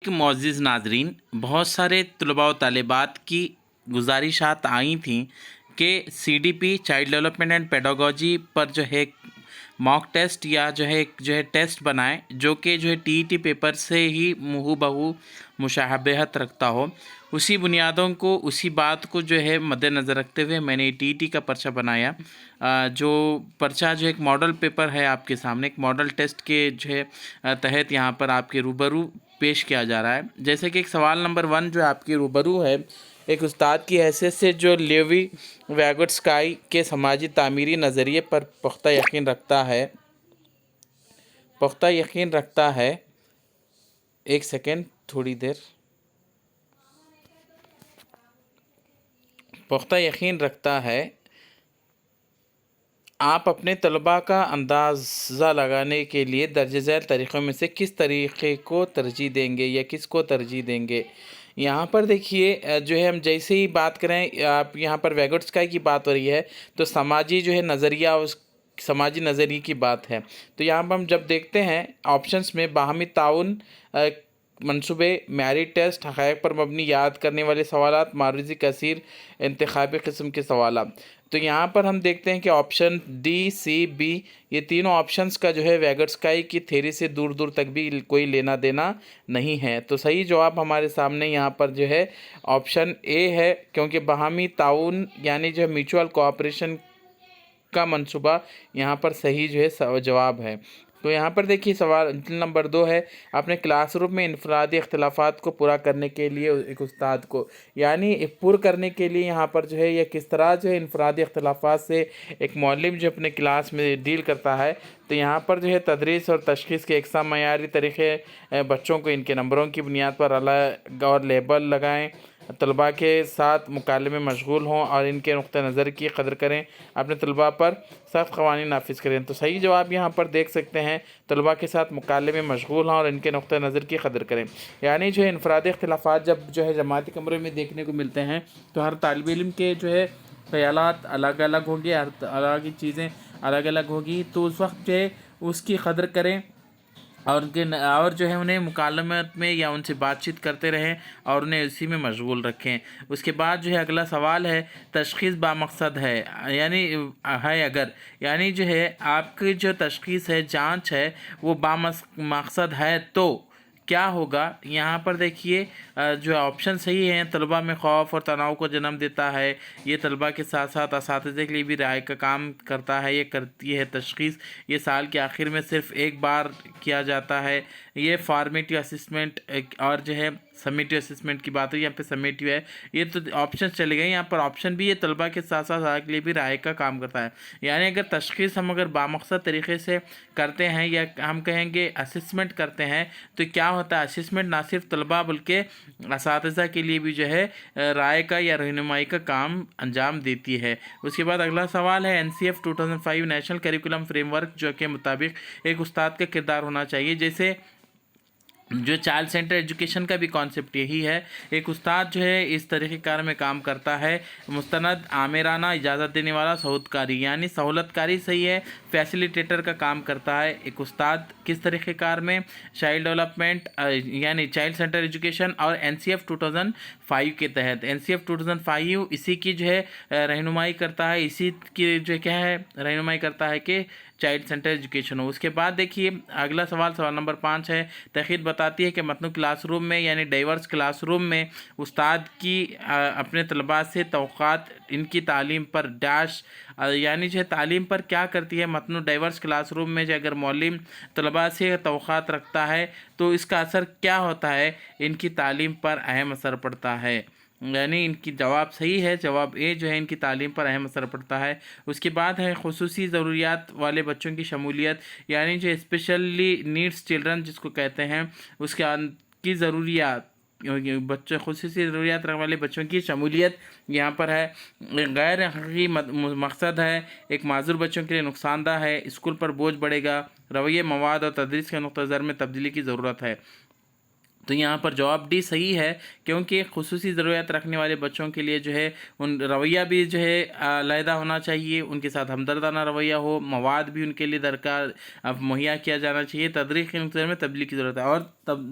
मुअज़्ज़िज़ नाज़रीन, बहुत सारे तलबा व तालिबात की गुज़ारिशात आई थीं कि CDP child development and pedagogy पर जो है मॉक टेस्ट या जो है टेस्ट बनाएं जो कि जो है टीईटी पेपर से ही हूबहू मुशाबहत रखता हो। उसी बुनियादों को उसी बात को जो है मद्देनज़र रखते हुए मैंने टीईटी का पर्चा बनाया। जो पर्चा जो एक मॉडल पेपर है आपके सामने, एक मॉडल टेस्ट के जो है तहत यहाँ पर आपके रूबरू पेश किया जा रहा है। जैसे कि एक सवाल नंबर 1 जो आपके रूबरू है, एक उस्ताद की हैसियत से जो लेवी वैगोट्स्काई के समाजी तामीरी नज़रिए पर पुख्ता यकीन रखता है। एक सेकेंड, थोड़ी देर। पुख्ता यकीन रखता है आप अपने तलबा का अंदाज़ा लगाने के लिए दर्ज झैल तरीक़ों में से किस तरीक़े को तरजीह देंगे या किस को तरजीह देंगे। यहाँ पर देखिए जो है हम जैसे ही बात करें, आप यहाँ पर वैगोट्स्काई की बात हो रही है तो समाजी जो है नज़रिया, उस समाजी नज़रिए की बात है। तो यहाँ पर हम जब देखते हैं ऑप्शंस में बाहमी ताउन, मंसूबे, म्यारी टेस्ट, हक़ाइक़ पर मबनी याद करने वाले सवालात, मारूज़ी कसीर, इंतखाबी किस्म के सवालात। तो यहाँ पर हम देखते हैं कि ऑप्शन डी, सी, बी, ये तीनों ऑप्शंस का जो है वैगोट्स्काई की थ्योरी से दूर दूर तक भी कोई लेना देना नहीं है। तो सही जवाब हमारे सामने यहाँ पर जो है ऑप्शन ए है, क्योंकि बाहमी ताउन यानी जो है म्यूचुअल कोऑपरेशन का मंसूबा यहाँ पर सही जो है जवाब है। तो यहाँ पर देखिए सवाल नंबर 2 है, अपने क्लासरूम में इनफरादी इख्तिलाफ़ात को पूरा करने के लिए एक उस्ताद को, यानी पूरा करने के लिए यहाँ पर जो है यह किस तरह जो है इनफरादी इख्तिलाफ़ात से एक मुअल्लिम जो अपने क्लास में डील करता है। तो यहाँ पर जो है तदरीस और तशख़ीस के एकसा मयारी तरीक़े, बच्चों को इनके नंबरों की बुनियाद पर अलग और लेबल लगाएँ, तलबा के साथ मुकाले में मशगूल हों और इनके नुक़्ते नज़र की कदर करें, अपने तलबा पर सख्त क़वानीन नाफिज़ करें। तो सही जवाब यहाँ पर देख सकते हैं, तलबा के साथ मुकाले में मशगूल हों और इनके नुक़्ते नज़र की कदर करें। यानी जो है इनफरादी इख्तिलाफ़ात जब जो है जमाती कमरे में देखने को मिलते हैं तो हर तालिब इल्म के जो है ख़यालात अलग अलग होंगे, हर अलग की चीज़ें अलग अलग होगी। तो उस वक्त जो है उसकी कदर करें और जो है उन्हें मुकालमत में या उनसे बातचीत करते रहें और उन्हें इसी में मशगूल रखें। उसके बाद जो है अगला सवाल है, तशख़ीस बामक़सद है यानी अगर, यानी जो है आपकी जो तशख़ीस है, जांच है, वो बामक़सद है तो क्या होगा। यहाँ पर देखिए जो ऑप्शन सही हैं, तलबा में खौफ और तनाव को जन्म देता है, ये तलबा के साथ साथ असातिज़े के लिए भी राय का काम करता है, ये करती है तशख़ीस, ये साल के आखिर में सिर्फ़ एक बार किया जाता है, ये फॉर्मेटिव असिस्मेंट और जो है समेटिव असिस्मेंट की बात है, यहाँ पे समेटिव है, ये तो ऑप्शन चले गए। यहाँ पर ऑप्शन भी, ये तलबा के साथ साथ के लिए भी राय का काम करता है। यानी अगर तशख़ीस हम अगर बामक़सद तरीक़े से करते हैं या हम कहेंगे असिस्मेंट करते हैं तो क्या होता है, असिस्मेंट ना सिर्फ तलबा बल्कि असातिज़ा के लिए भी जो है राय का या रहनुमाई का काम अंजाम देती है। उसके बाद अगला सवाल है, NCF 2005 नेशनल करिकुलम फ्रेमवर्क जो के मुताबिक एक उस्ताद का किरदार होना चाहिए। जैसे जो चाइल्ड सेंटर एजुकेशन का भी कॉन्सेप्ट यही है, एक उस्ताद जो है इस तरीक़ेकार में काम करता है, मुस्तनद, आमिराना, इजाज़त देने वाला, सहूदकारी, यानी सहूलतकारी सही है, फैसिलिटेटर का काम करता है एक उस्ताद किस तरीक़ेकार में, चाइल्ड डेवलपमेंट यानी चाइल्ड सेंटर एजुकेशन और NCF 2005 के तहत। NCF 2005 इसी की जो है रहनुमाई करता है, इसी की जो क्या है रहनुमाई करता है कि चाइल्ड सेंटर एजुकेशन हो। उसके बाद देखिए अगला सवाल, सवाल नंबर 5 है, तहक़ीक़ बताती है कि मतनू क्लासरूम में यानी डाइवर्स क्लासरूम में उस्ताद की अपने तलबा से तवक़्क़ात इनकी तालीम पर डैश, यानी जो है तालीम पर क्या करती है मतनू डाइवर्स क्लासरूम में जो अगर मौलिम तलबा से तवक़्क़ात रखता है तो इसका असर क्या होता है, इनकी तालीम पर अहम असर पड़ता है। यानी इनकी जवाब सही है, जवाब ए जो है इनकी तालीम पर अहम असर पड़ता है। उसके बाद है खुसूसी ज़रूरियात वाले बच्चों की शमूलियत, यानी जो स्पेशली नीड्स चिल्ड्रन जिसको कहते हैं उसके की ज़रूरियात, बच्चे खुसूसी ज़रूरियात वाले बच्चों की शमूलियत यहाँ पर है। गैर हक़ीक़ी मकसद है, एक माज़ूर बच्चों के लिए नुकसानदा है, स्कूल पर बोझ बढ़ेगा, रवैये, मवाद और तदरीस के नुक़्ते नज़र में तब्दीली की ज़रूरत है। تو یہاں پر جواب ڈی صحیح ہے، کیونکہ خصوصی ضروریات رکھنے والے بچوں کے لیے جو ہے ان رویہ بھی جو ہے علیحدہ ہونا چاہیے، ان کے ساتھ ہمدردانہ رویہ ہو، مواد بھی ان کے لیے درکار مہیا کیا جانا چاہیے، تدریس کے نقطہ نظر میں تبدیلی کی ضرورت ہے، اور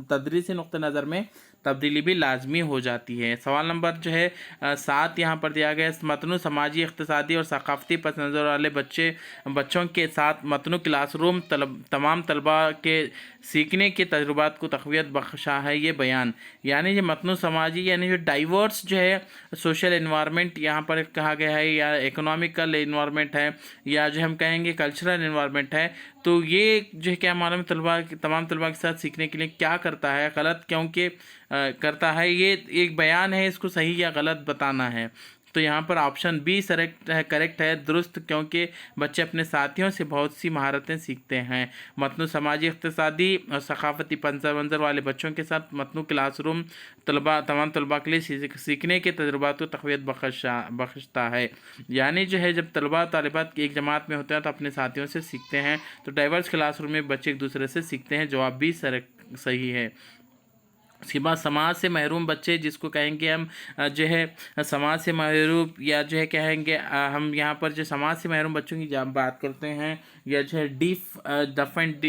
تدریسی نقطہ نظر میں تبدیلی بھی لازمی ہو جاتی ہے۔ سوال نمبر جو ہے 7 یہاں پر دیا گیا ہے، متنوع سماجی، اقتصادی اور ثقافتی پس منظر والے بچوں کے ساتھ متنوع کلاس روم تمام طلباء کے سیکھنے کے تجربات کو تقویت بخشا ہے یہ بیان، یعنی یہ متنوع سماجی یعنی جو ڈائیورس جو ہے سوشل انوائرمنٹ یہاں پر کہا گیا ہے، یا اکنامیکل انوائرمنٹ ہے، یا جو ہم کہیں گے کلچرل انوائرمنٹ ہے، تو یہ جو ہے کیا معلوم ہے تمام طلباء کے ساتھ سیکھنے کے لیے کیا کرتا ہے، غلط کیونکہ کرتا ہے، یہ ایک بیان ہے، اس کو صحیح یا غلط بتانا ہے۔ تو یہاں پر آپشن بی کریکٹ ہے، درست، کیونکہ بچے اپنے ساتھیوں سے بہت سی مہارتیں سیکھتے ہیں۔ متنوع سماجی، اقتصادی اور ثقافتی پس منظر والے بچوں کے ساتھ متنوع کلاس روم تمام طلباء کے لیے سیکھنے کے تجربات کو تقویت بخشتا ہے، یعنی جو ہے جب طلباء طالبات ایک جماعت میں ہوتے ہیں تو اپنے ساتھیوں سے سیکھتے ہیں، تو ڈائیورس کلاس روم میں بچے ایک دوسرے سے سیکھتے ہیں، جواب بھی صحیح ہے۔ اس کے بعد سماج سے محروم بچے، جس کو کہیں گے ہم جو ہے سماج سے محروم، یا جو ہے کہیں گے ہم یہاں پر جو سماج سے محروم بچوں کی بات کرتے ہیں، یا جو ہے ڈف اینڈ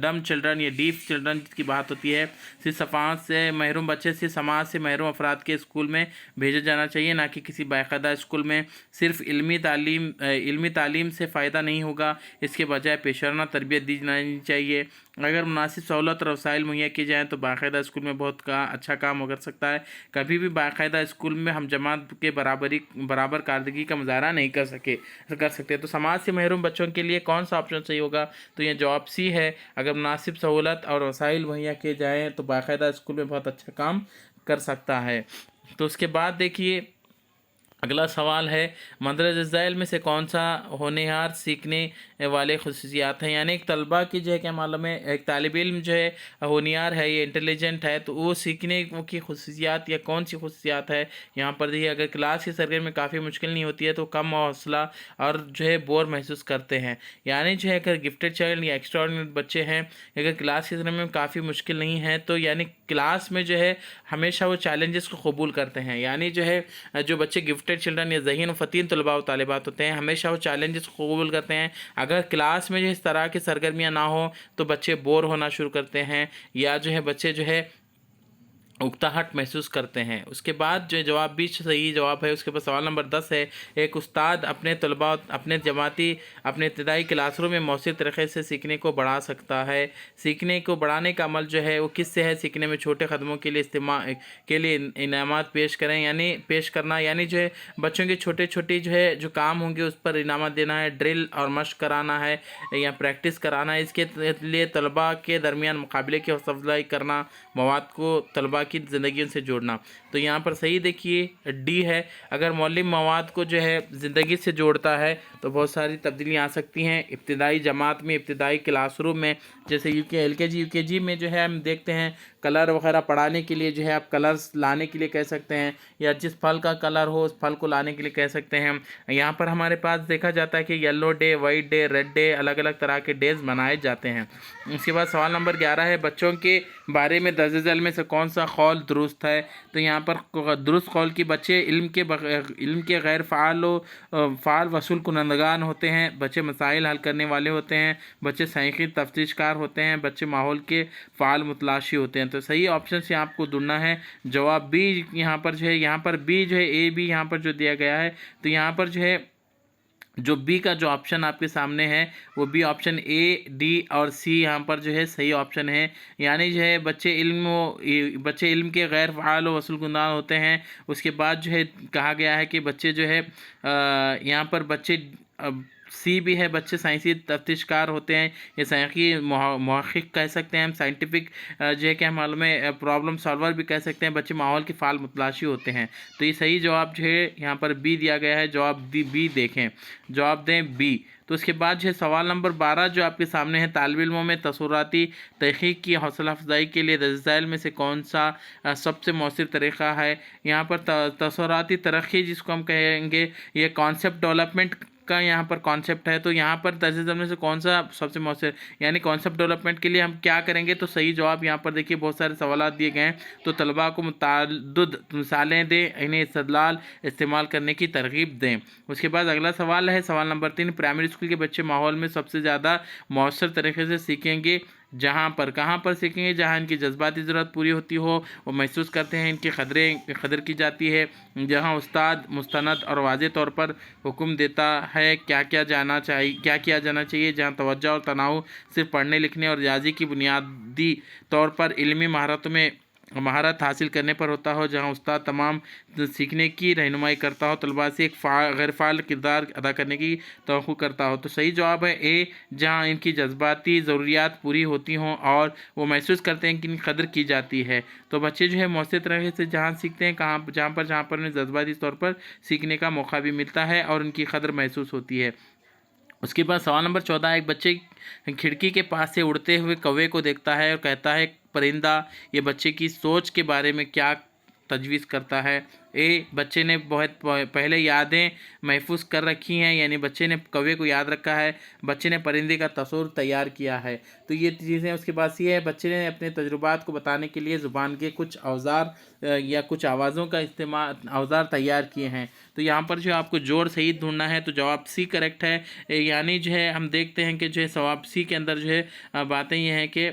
ڈم چلڈرن یا ڈیف چلڈرن کی بات ہوتی ہے، صرف سماج سے محروم بچے صرف سماج سے محروم افراد کے اسکول میں بھیجا جانا چاہیے، نہ کہ کسی باقاعدہ اسکول میں۔ صرف علمی تعلیم سے فائدہ نہیں ہوگا، اس کے بجائے پیشہ ورانہ تربیت دی جانی چاہیے۔ اگر مناسب سہولت اور وسائل مہیا کی جائیں تو باقاعدہ اسکول میں بہت اچھا کام ہو سکتا ہے۔ کبھی بھی باقاعدہ اسکول میں ہم جماعت کے برابر کارکردگی کا مظاہرہ نہیں کر سکتے۔ تو سماج سے محروم بچوں کے لیے کون سا آپشن صحیح ہوگا؟ تو یہ جواب سی ہے، اگر مناسب سہولت اور وسائل مہیا کیے جائیں تو باقاعدہ اسکول میں بہت اچھا کام کر سکتا ہے۔ تو اس کے بعد دیکھیے اگلا سوال ہے، مندرجہ ذیل میں سے کون سا ہونہار سیکھنے والے خصوصیات ہیں، یعنی ایک طلبہ کی جو ہے کیا معلوم ہے، ایک طالب علم جو ہے ہونہار ہے، یہ انٹیلیجنٹ ہے، تو وہ سیکھنے کی خصوصیات یا کون سی خصوصیات ہے؟ یہاں پر دیکھیے اگر کلاس کی سرگرمی میں کافی مشکل نہیں ہوتی ہے تو کم حوصلہ اور جو ہے بور محسوس کرتے ہیں، یعنی جو ہے اگر گفٹڈ چائلڈ یا ایکسٹراڈنری بچے ہیں، اگر کلاس کی سرگرمی میں کافی مشکل نہیں ہے تو یعنی کلاس میں جو ہے ہمیشہ وہ چیلنجز کو قبول کرتے ہیں، یعنی جو ہے جو بچے گفٹڈ چلڈرن یا ذہین و فطین طلباء و طالبات ہوتے ہیں ہمیشہ وہ چیلنجز کو قبول کرتے ہیں۔ اگر کلاس میں جو اس طرح کی سرگرمیاں نہ ہوں تو بچے بور ہونا شروع کرتے ہیں، یا جو ہے بچے جو ہے اکتاہٹ محسوس کرتے ہیں۔ اس کے بعد جو جواب بھی صحیح جواب ہے۔ اس کے بعد سوال نمبر 10 ہے، ایک استاد اپنے طلباء اپنے ابتدائی کلاس روم میں مؤثر طریقے سے سیکھنے کو بڑھا سکتا ہے۔ سیکھنے کو بڑھانے کا عمل جو ہے وہ کس سے ہے؟ سیکھنے میں چھوٹے قدموں کے لیے انعامات پیش کرنا، یعنی جو ہے بچوں کے چھوٹی جو ہے جو کام ہوں گے اس پر انعامات دینا ہے، ڈرل اور مشق کرانا ہے یا پریکٹس کرانا ہے۔ اس کے لیے طلباء کے درمیان مقابلے کی حوصلہ افزائی کرنا، مواد کو طلباء کی زندگیوں سے جوڑنا۔ تو یہاں پر صحیح دیکھیے ڈی ہے، اگر معلم مواد کو جو ہے زندگی سے جوڑتا ہے تو بہت ساری تبدیلیاں آ سکتی ہیں ابتدائی جماعت میں، ابتدائی کلاس روم میں، جیسے ایل کے جی میں جو ہے ہم دیکھتے ہیں کلر وغیرہ پڑھانے کے لیے جو ہے آپ کلرز لانے کے لیے کہہ سکتے ہیں، یا جس پھل کا کلر ہو اس پھل کو لانے کے لیے کہہ سکتے ہیں۔ یہاں پر ہمارے پاس دیکھا جاتا ہے کہ yellow day, white day, red day, الگ الگ طرح کے ڈیز منائے جاتے ہیں۔ اس کے بعد سوال نمبر 11 ہے، بچوں کے بارے میں درج ذیل میں سے کون سا قول درست ہے؟ تو یہاں پر درست قول کی بچے علم کے غیر فعال وصول کنندگان ہوتے ہیں، بچے مسائل حل کرنے والے ہوتے ہیں، بچے سائنسی تفتیش کار ہوتے ہیں، بچے ماحول کے فعال متلاشی ہوتے ہیں۔ تو صحیح آپشن سے آپ کو ڈھونڈنا ہے، جواب بی یہاں پر جو ہے، یہاں پر بی جو ہے اے بی یہاں پر جو دیا گیا ہے، تو یہاں پر جو ہے جو بی کا جو آپشن آپ کے سامنے ہے وہ بی آپشن اے ڈی اور سی یہاں پر جو ہے صحیح آپشن ہے، یعنی جو ہے بچے علم کے غیر فعال و وصول کنندگان ہوتے ہیں۔ اس کے بعد جو ہے کہا گیا ہے کہ بچے جو ہے یہاں پر بچے سی بھی ہے، بچے سائنسی تفتیش کار ہوتے ہیں یا سائنسی محقق کہہ سکتے ہیں ہم، سائنٹیفک جو ہے کہ ہم معلوم ہے پرابلم سالور بھی کہہ سکتے ہیں، بچے ماحول کے فعال متلاشی ہوتے ہیں۔ تو یہ صحیح جواب جو ہے یہاں پر بی دیا گیا ہے، جواب بی دیکھیں، جواب دیں بی۔ تو اس کے بعد جو ہے سوال نمبر 12 جو آپ کے سامنے ہے، طالب علموں میں تصوراتی تحقیق کی حوصلہ افزائی کے لیے درج ذیل میں سے کون سا سب سے مؤثر طریقہ ہے؟ یہاں پر تصوراتی ترقی جس کو ہم کہیں گے، یہ کانسیپٹ ڈیولپمنٹ का यहाँ पर कॉन्सेप्ट है। तो यहाँ पर दर्ज ज़ैल में से कौन सा सबसे मौसर यानी कॉन्सेप्ट डेवलपमेंट के लिए हम क्या करेंगे, तो सही जवाब यहाँ पर देखिए बहुत सारे सवालात दिए गए हैं। तो तलबा को मुतअद्दिद मिसालें दें, इन्हें इस्तदलाल इस्तेमाल करने की तरगीब दें। उसके बाद अगला सवाल है सवाल नंबर 3, प्राइमरी स्कूल के बच्चे माहौल में सबसे ज़्यादा मौसर तरीके से सीखेंगे जहाँ पर, कहाँ पर सीखेंगे, जहाँ इनकी जज्बाती ज़रूरत पूरी होती हो, वो महसूस करते हैं, इनकी कदर की जाती है, जहाँ उस्ताद मुस्तनद और वाज़ेह तौर पर हुक्म देता है क्या क्या किया जाना चाहिए, जहाँ तवज्जो और तनाव सिर्फ पढ़ने लिखने और रियाजी की बुनियादी तौर पर इल्मी महारत हासिल करने पर होता हो, जहाँ उस्ताद तमाम सीखने की रहनुमाई करता हो, तलबा से एक गैर फ़ाल किरदार अदा करने की तवक्कुह करता हो। तो सही जवाब है ए, जहाँ इनकी जज्बाती ज़रूरियात पूरी होती हों और वो महसूस करते हैं कि इनकी कदर की जाती है। तो बच्चे जो है मौसर तरीके से जहाँ सीखते हैं, जहाँ पर उन्हें जज्बाती तौर पर सीखने का मौका भी मिलता है और उनकी कदर महसूस होती है। उसके बाद सवाल नंबर 14, एक बच्चे खिड़की के पास से उड़ते हुए कौवे को देखता है और कहता है परिंदा, ये बच्चे की सोच के बारे में क्या तजवीज़ करता है। ए, बच्चे ने बहुत पहले यादें महफूज कर रखी हैं, यानी बच्चे ने कौवे को याद रखा है, बच्चे ने परिंदे का तस्वुर तैयार किया है। तो ये चीज़ें उसके पास ये है, बच्चे ने अपने तजुर्बात को बताने के लिए ज़ुबान के कुछ औज़ार या कुछ आवाज़ों का इस्तेमाल औज़ार तैयार किए हैं। तो यहाँ पर जो आपको जोड़ सही ढूंढना है, तो जवाब सी करेक्ट है। यानी जो है हम देखते हैं कि जो है जवाब सी के अंदर जो है बातें ये हैं कि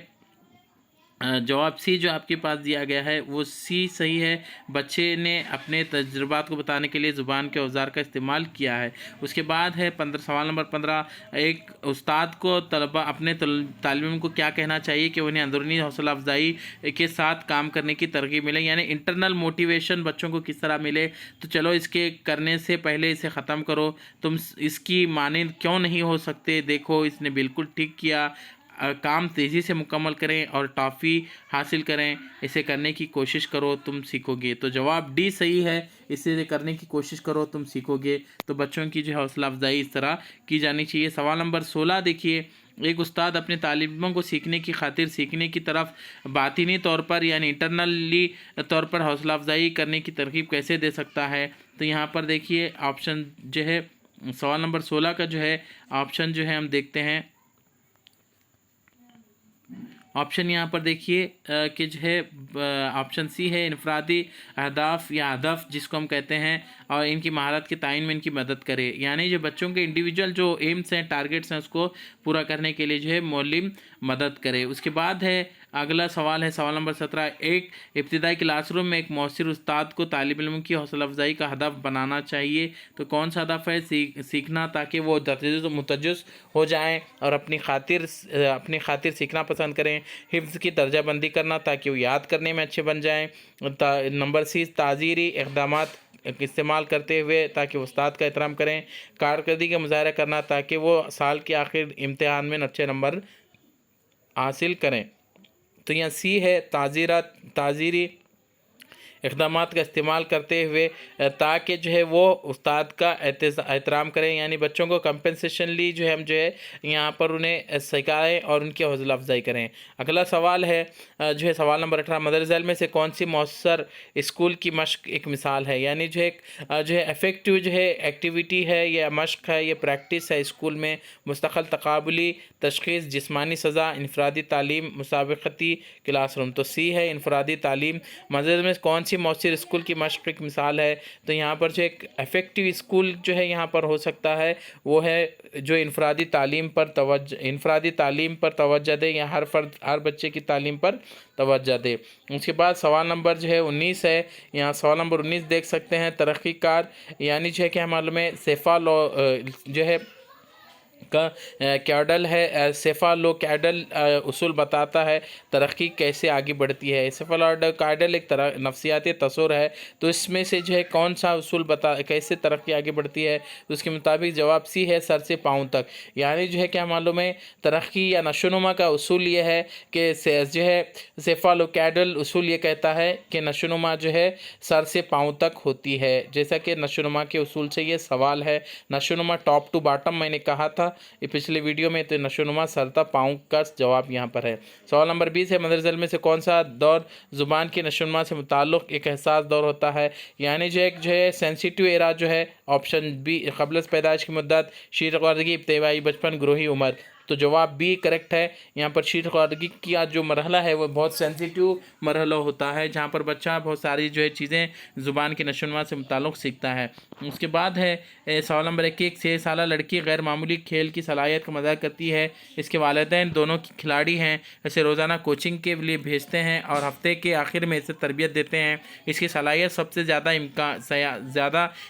जवाब सी जो आपके पास दिया गया है वो सी सही है। बच्चे ने अपने तजुर्बात को बताने के लिए ज़ुबान के औज़ार का इस्तेमाल किया है। उसके बाद है सवाल नंबर 15, एक उस्ताद को तलबा अपने तालिब को क्या कहना चाहिए कि उन्हें अंदरूनी हौसला अफजाई के साथ काम करने की तरगीब मिले, यानी इंटरनल मोटिवेशन बच्चों को किस तरह मिले। तो चलो इसके करने से पहले इसे ख़त्म करो, तुम इसकी मानिंद क्यों नहीं हो सकते, देखो इसने बिल्कुल ठीक किया, काम तेज़ी से मुकम्मल करें और टॉफ़ी हासिल करें, इसे करने की कोशिश करो तुम सीखोगे। तो जवाब डी सही है, इसे करने की कोशिश करो तुम सीखोगे। तो बच्चों की जो हौसला अफजाई इस तरह की जानी चाहिए। सवाल नंबर 16 देखिए, एक उस्ताद अपने तालिबों को सीखने की खातिर सीखने की तरफ बातिनी तौर पर यानी इंटरनली तौर पर हौसला अफजाई करने की तरकीब कैसे दे सकता है। तो यहाँ पर देखिए ऑप्शन जो है सवाल नंबर 16 का जो है ऑप्शन जो है हम देखते हैं। ऑप्शन यहाँ पर देखिए कि जो है ऑप्शन सी है, इनफरादी अहदाफ या हदफ जिसको हम कहते हैं, और इनकी महारत के तयन में इनकी मदद करे, यानी जो बच्चों के इंडिविजुअल जो एम्स हैं, टारगेट्स हैं, उसको पूरा करने के लिए जो है मौलिम मदद करे। उसके बाद है अगला सवाल है सवाल नंबर 17, एक इब्तिदाई क्लासरूम में एक मौसर उस्ताद को तालिब इल्म की हौसला अफजाई का हदफ बनाना चाहिए। तो कौन सा हदफ है, सीखना, ताकि वो मुतजस हो जाएं और अपनी खातिर सीखना पसंद करें। हिफ्ज़ की दर्जाबंदी करना ताकि वो याद करने में अच्छे बन जाएं। नंबर सी, ताज़ीरी इक़दामात इस्तेमाल करते हुए ताकि उस्ताद का एहतराम करें। कारकर्दगी का मुज़ाहरा करना ताकि वो साल के आखिर इम्तिहान में अच्छे नंबर हासिल करें। तो यहाँ सी है, ताज़ीरी इक़दामात का इस्तेमाल करते हुए ताकि जो है वो उस्ताद का एहतराम करें, यानी बच्चों को कंपनसेशनली जो है हम जो है यहाँ पर उन्हें सिखाएं और उनकी हौसला अफजाई करें। अगला सवाल है जो है सवाल नंबर 18, मदरसा ज़ैल में से कौन सी मौसर स्कूल की मशक एक मिसाल है, यानी जो है इफ़ेक्टिव जो है एक्टिविटी है या मशक है, ये प्रैक्टिस है स्कूल में, मुस्तक़िल तक़ाबुली तशख़ीस, जिस्मानी सज़ा, इनफरादी तालीम, मुसाबक़ती क्लासरूम। तो सी है इनफरादी तालीम। मदरसा में कौन सी मौसर स्कूल की मशक की मिसाल है, तो यहाँ पर जो एक इफ़ेक्टिव स्कूल जो है यहाँ पर हो सकता है वो है जो इनफरादी तालीम पर तवज्जो दे, या हर बच्चे की तालीम पर तवज्जो दे। उसके बाद सवाल नंबर जो है 19 है, यहाँ सवाल नंबर 19 देख सकते हैं, तरक्की कार यानी जो है कि मालूम है सेफालो जो है का कैडल है, सेफालोकैडल उसूल बताता है तरक्की कैसे आगे बढ़ती है। सेफालोकैडल एक तरह नफ्सियाती तस्वुर है, तो इसमें से जो है कौन सा उसूल कैसे तरक्की आगे बढ़ती है, तो उसके मुताबिक जवाब सी है, सर से पाँव तक। यानी जो है क्या मालूम है, तरक्की या नशोनुमा का उसूल ये है कि जो है सेफालोकैडल उसूल ये कहता है कि नशोनुमा जो है सर से पाँव तक होती है। जैसा कि नशोनुमा के उसूल से ये सवाल है, नशोनुमा टॉप टू बॉटम मैंने कहा था ये पिछले वीडियो में, तो नशोनुमा सरता पाँव का जवाब यहाँ पर है। सवाल नंबर 20 है, मंदरजल में से कौन सा दौर ज़ुबान की नशोनुमा से मुताल्लिक़ एक एहसास दौर होता है? यानी जो है सेंसिटिव एरा जो है, ऑप्शन बी क़ब्ल पैदाइश की मुद्दत, शीरख़वारदगी, इब्तिदाई बचपन, गुरूही उम्र। तो जवाब बी करेक्ट है। यहाँ पर शीरख़वारदगी का जो मरहला है वो बहुत सेंसिटिव मरहला होता है, जहाँ पर बच्चा बहुत सारी जो है चीज़ें ज़ुबान की नशोनुमा से मुताल्लिक़ सीखता है। उसके बाद है सवाल नंबर 1, एक 6 साला लड़की गैर मामूली खेल की सलाहियत का मज़ाक करती है। इसके वालिदैन दोनों की खिलाड़ी हैं, इसे रोज़ाना कोचिंग के लिए भेजते हैं और हफ्ते के आखिर में इसे तरबियत देते हैं। इसकी सलाहियत सबसे ज़्यादा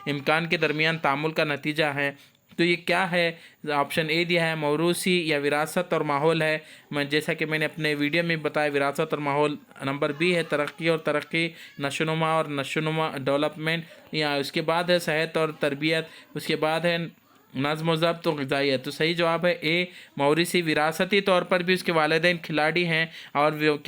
इम्कान के दरमियान तामुल का नतीजा है। तो ये क्या है? ऑप्शन ए दिया है मौरूसी या विरासत और माहौल है। जैसा कि मैंने अपने वीडियो में बताया, विरासत और माहौल। नंबर बी है तरक्की और तरक्की, नशोनुमा और नशोनुमा डेवलपमेंट। या उसके बाद है सेहत और तरबियत। उसके बाद है नज़्म व ज़ब्त और ग़िज़ाइयत। तो सही जवाब है ए मौरूसी। विरासती तौर पर भी उसके वालिदैन खिलाड़ी हैं, और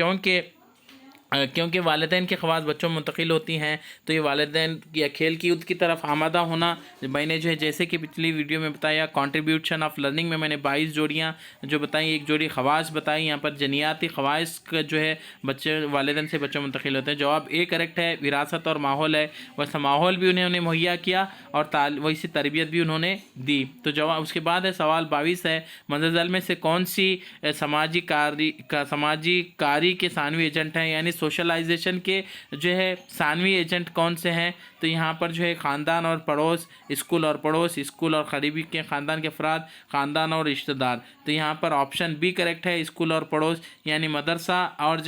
क्योंकि वालिदैन के ख़वास बच्चों में मुंतकिल होती हैं, तो ये वालिदैन या खेल कूद की तरफ आमादा होना। मैंने जो है जैसे कि पिछली वीडियो में बताया, कंट्रीब्यूशन ऑफ लर्निंग में मैंने 22 जोड़ियाँ जो बताई, एक जोड़ी ख़वास बताई। यहाँ पर जनियाती ख़वास का जो है बच्चे वालिदैन से बच्चों में मुंतकिल होते हैं। जवाब ए करेक्ट है, विरासत और माहौल है। वैसा माहौल भी उन्होंने मुहैया किया और वैसी तरबियत भी उन्होंने दी। तो जवाब उसके बाद है सवाल 22 है, मंदरजल में से कौन सी समाजी कारी के सानवी एजेंट हैं? यानी सोशलाइजेशन के जो है सानवी एजेंट कौन से हैं? तो यहाँ पर जो है ख़ानदान और पड़ोस, स्कूल और पड़ोस, स्कूल और करीबी के ख़ानदान के अफराद, ख़ानदान और रिश्तेदार। तो यहाँ पर ऑप्शन बी करेक्ट है, स्कूल और पड़ोस। यानी मदरसा और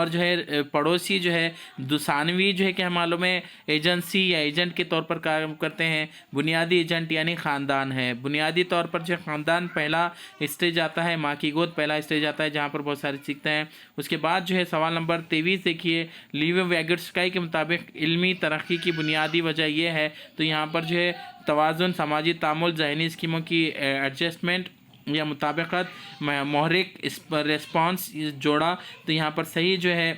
जो है पड़ोसी जो है दुसानवी जो है क्या मालूम है, एजेंसी या एजेंट के तौर पर काम करते हैं। बुनियादी एजेंट यानी ख़ानदान है। बुनियादी तौर पर जो ख़ानदान पहला स्टेज आता है, माँ की गोद पहला स्टेज आता है, जहाँ पर बहुत सारे सीखते हैं। उसके बाद जो है सवाल नंबर 23 देखिए, लीव वैगट्सकाई के मुताबिक इल्मी तरक्की की बुनियादी वजह यह है। तो यहाँ पर जो है तवाज़ुन, समाजी तामुल, ज़हनी स्कीमों की एडजस्टमेंट या मुताबिकत, मोहरिक रिस्पॉन्स जोड़ा। तो यहाँ पर सही जो है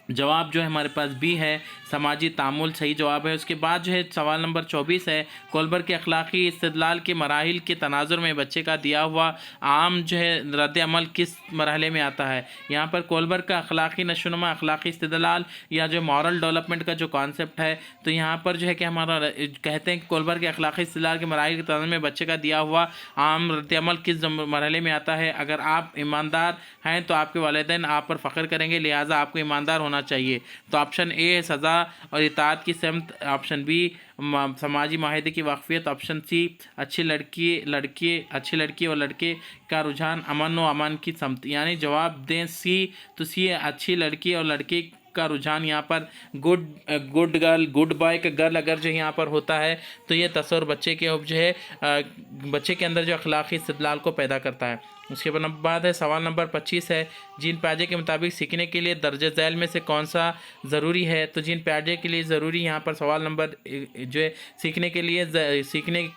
जवाब जो है हमारे पास बी है, समाजी तामुल सही जवाब है। उसके बाद जो है सवाल नंबर 24 है, कोलबर के अखलाकी इस्तिदलाल के मराहिल के तनाजुर में बच्चे का दिया हुआ आम जो है रद्द अमल किस मरहले में आता है? यहाँ पर कोलबर का अखलाकी नशोनुमा, अखलाकी इस्तिदलाल या जो मॉरल डेवलपमेंट का जो कॉन्सेप्ट है, तो यहाँ पर जो है कि हमारा कहते हैं कि कोलबर के अखलाकी इस्तिदलाल के मराहिल के तनाजुर में बच्चे का दिया हुआ आम रद्द अमल किस मरहले में आता है? अगर आप ईमानदार हैं तो आपके वालिदैन आप पर फ़ख्र करेंगे, लिहाजा आपको ईमानदार होना चाहिए। तो ऑप्शन ए है सज़ा और इताअत की समत, ऑप्शन बी समाजी माहिदे की वाक़फ़ियत, ऑप्शन सी अच्छी लड़की और लड़के का रुझान, अमन व अमान की समत। यानी जवाब दें सी। तो सी है अच्छी लड़की और लड़के का रुझान। यहाँ पर गुड गर्ल, गुड बॉय का गर्ल अगर जो यहाँ पर होता है, तो ये तस्वर बच्चे के जो है बच्चे के अंदर जो अखलाकी इस्तिदलाल को पैदा करता है। उसके बाद है सवाल नंबर 25 है, जीन प्याजे के मुताबिक सीखने के लिए दर्जे झैल में से कौन सा ज़रूरी है? तो जीन प्याजे के लिए ज़रूरी यहाँ पर सवाल नंबर जो है सीखने के लिए सीखने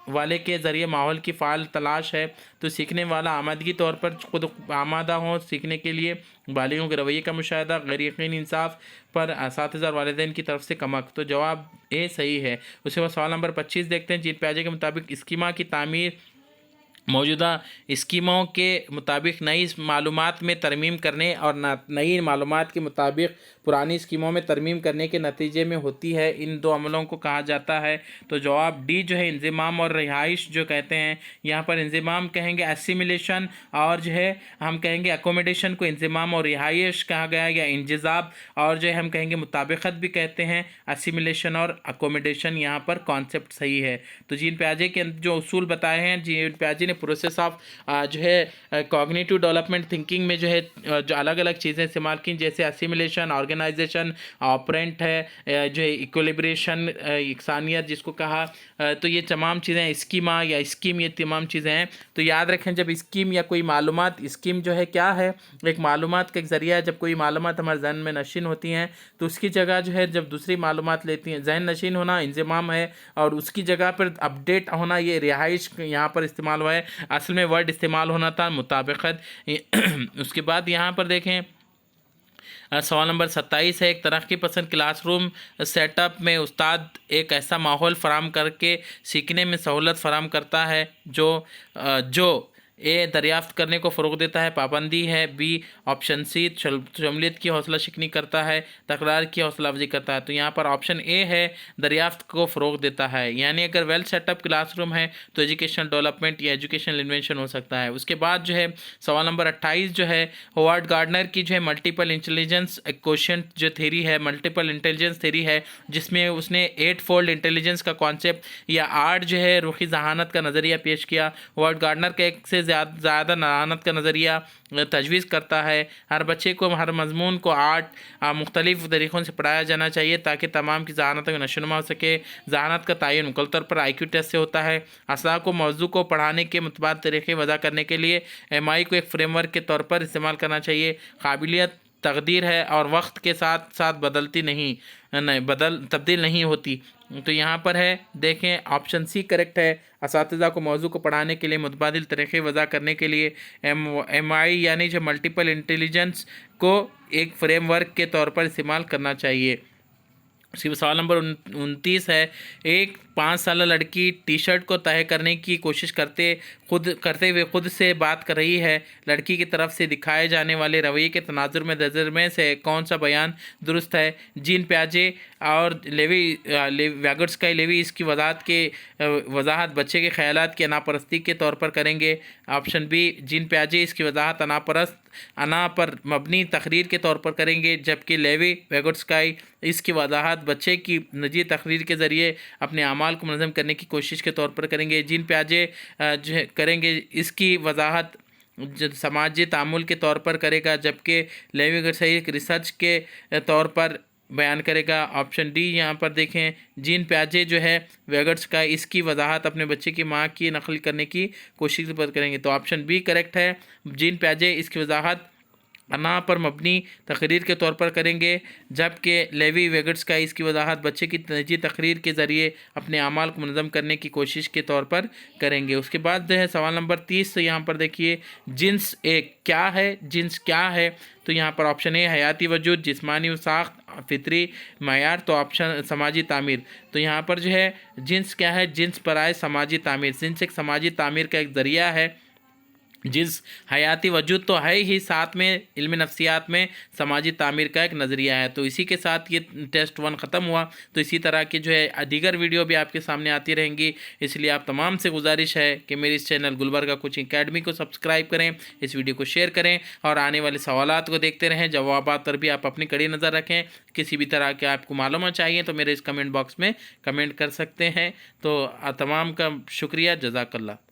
वाले के ज़रिए माहौल की फ़ाल तलाश है। तो सीखने वाला आमादगी तौर पर खुद आमादा हो सीखने के लिए, बालिगों के रवैये का मुशाहिदा, गैर यकीनी इंसाफ पर असातिज़ा और वालिदैन की तरफ से कमक। तो जवाब ए सही है। उसके बाद सवाल नंबर 25 देखते हैं, जीन प्याजे के मुताबिक स्कीमा की तामीर मौजूदा स्कीमों के मुताबिक नई मालूमात में तरमीम करने और नई मालूमात के मुताबिक पुरानी स्कीमों में तरमीम करने के नतीजे में होती है। इन दो अमलों को कहा जाता है। तो जवाब डी जो है इंज़िमाम और रिहाइश जो कहते हैं, यहाँ पर इंज़िमाम कहेंगे एसिमिलेशन, और जो है हम कहेंगे अकोमोडेशन को इंज़िमाम और रिहाइश कहा गया या इंजज़ाब, और जो है हम कहेंगे मुताबिकत भी कहते हैं। एसिमिलेशन और अकोमोडेशन यहाँ पर कॉन्सेप्ट सही है। तो जीन प्याजे के जो उसूल बताए हैं, जीन प्याजे ने प्रोसेस ऑफ जो है कॉग्निटिव डेवलपमेंट थिंकिंग में जो है जो अलग अलग चीज़ें इस्तेमाल की, जैसे असिमिलेशन, ऑर्गेनाइजेशन, ऑपरेंट है, जो है इक्विलिब्रेशन, इकसानियत जिसको कहा। तो ये तमाम चीज़ें स्कीमा या स्कीम, ये तमाम चीज़ें हैं। तो याद रखें, जब स्कीम या कोई मालूमात, स्कीम जो है क्या है, एक मालूमात का एक ज़रिया है। जब कोई मालूमात हमारे जहन में नशीन होती हैं तो उसकी जगह जो है जब दूसरी मालूमात लेती हैं, जहन नशीन होना इंज़िमाम है, और उसकी जगह पर अपडेट होना ये रिहाइश यहाँ पर इस्तेमाल हुआ है। असल में वर्ड इस्तेमाल होना था मुताबिकत। उसके बाद यहाँ पर देखें सवाल नंबर 27 है, एक तरक्की पसंद क्लासरूम सेटअप में उस्ताद एक ऐसा माहौल फराहम करके सीखने में सहूलत फराहम करता है जो ए दरियाफ्त करने को फ़रोग़ देता है, पाबंदी है, बी ऑप्शन सी शमूलियत की हौसला शिकनी करता है, तकरार की हौसला अफजाई करता है। तो यहाँ पर ऑप्शन ए है, दरियाफ्त को फ़रोग़ देता है। यानी अगर वेल सेटअप क्लासरूम है तो एजुकेशनल डेवलपमेंट या एजुकेशनल इन्वेंशन हो सकता है। उसके बाद जो है सवाल नंबर 28 जो है, होवार्ड गार्डनर की जो है मल्टीपल इंटेलिजेंस क्वेश्चन जो थेरी है, मल्टीपल इंटेलिजेंस थेरी है, जिसमें उसने 8 फोल्ड इंटेलिजेंस का कॉन्सेप्ट या 8 जो है रुखी जहानत का नज़रिया पेश किया। होवार्ड गार्डनर का एक से ज़्यादा नहानत का नज़रिया तजवीज़ करता है। हर बच्चे को हर मजमून को 8 मुख्तलिफ़ तरीक़ों से पढ़ाया जाना चाहिए ताकि तमाम की जहानत में नशोनुमा हो सके। जहानत का तयन मुकम्मल तौर पर IQ टेस्ट से होता है। असा को मौजू को पढ़ाने के मुतबाद तरीक़े वज़ा करने के लिए MI को एक फ्रेमवर्क के तौर पर इस्तेमाल करना चाहिए। काबिलियत तकदीर है और वक्त के साथ साथ तब्दील नहीं होती। तो यहाँ पर है, देखें ऑप्शन सी करेक्ट है। असातिज़ा को मौजू को पढ़ाने के लिए मुतबादिल तरीक़े वज़ा करने के लिए MI यानी जो मल्टीपल इंटेलिजेंस को एक फ्रेमवर्क के तौर पर इस्तेमाल करना चाहिए। उसके सवाल नंबर 29 है, एक 5 साल लड़की टी शर्ट को तय करने की कोशिश करते हुए खुद से बात कर रही है। लड़की की तरफ से दिखाए जाने वाले रवैये के तनाजुर में में से कौन सा बयान दुरुस्त है? जीन प्याजे और व्यागोट्स्की लेवी इसकी वजाहत बच्चे के ख्यालात की अनापरस्ती के तौर पर करेंगे। ऑप्शन बी, जीन प्याजे इसकी वजाहत अना पर मबनी तकरीर के तौर पर करेंगे, जबकि लेवी व्यागोट्स्की इसकी वजाहत बच्चे की निजी तकरीर के ज़रिए अपने अमाल को मुनज़्ज़म करने की कोशिश के तौर पर करेंगे। जीन प्याजे जो करेंगे इसकी वजाहत समाजी तामुल के तौर पर करेगा, जबकि लेवी व्यागोट्स्की रिसर्च के तौर पर बयान करेगा। ऑप्शन डी यहाँ पर देखें, जीन प्याजे जो है व्यागोट्स्की इसकी वजाहत अपने बच्चे की माँ की नकल करने की कोशिश पर करेंगे। तो ऑप्शन बी करेक्ट है, जीन प्याजे इसकी वजाहत अना पर मबनी तकरीर के तौर पर करेंगे, जबकि लेवी व्यागोट्स्की इसकी वजाहत बच्चे की निजी तकरीर के ज़रिए अपने अमाल को मुनज़्ज़म करने की कोशिश के तौर पर करेंगे। उसके बाद जो है सवाल नंबर 30 से यहाँ पर देखिए, जिन्स एक क्या है? जिन्स क्या है? तो यहाँ पर ऑप्शन ए हयाती वजूद, जिस्मानी साख्त, फितरी मयार, तो ऑप्शन समाजी तामीर। तो यहाँ पर जो है जिन्स क्या है? जिन्स बराए समाजी तामीर। जिन्स एक समाजी तामीर का एक ज़रिया है। जिन्स हयाती वजूद तो है ही, साथ में इल्म नफ्सियात में समाजी तामीर का एक नज़रिया है। तो इसी के साथ ये टेस्ट 1 ख़त्म हुआ। तो इसी तरह की जो है दीगर वीडियो भी आपके सामने आती रहेंगी, इसलिए आप तमाम से गुजारिश है कि मेरे इस चैनल गुलबर्गा कोचिंग अकेडमी को सब्सक्राइब करें, इस वीडियो को शेयर करें और आने वाले सवालात को देखते रहें। जवाबात पर भी आप अपनी कड़ी नज़र रखें। किसी भी तरह के आपको मालूमात चाहिए तो मेरे इस कमेंट बॉक्स में कमेंट कर सकते हैं। तो तमाम का शुक्रिया, जज़ाकल्लाह।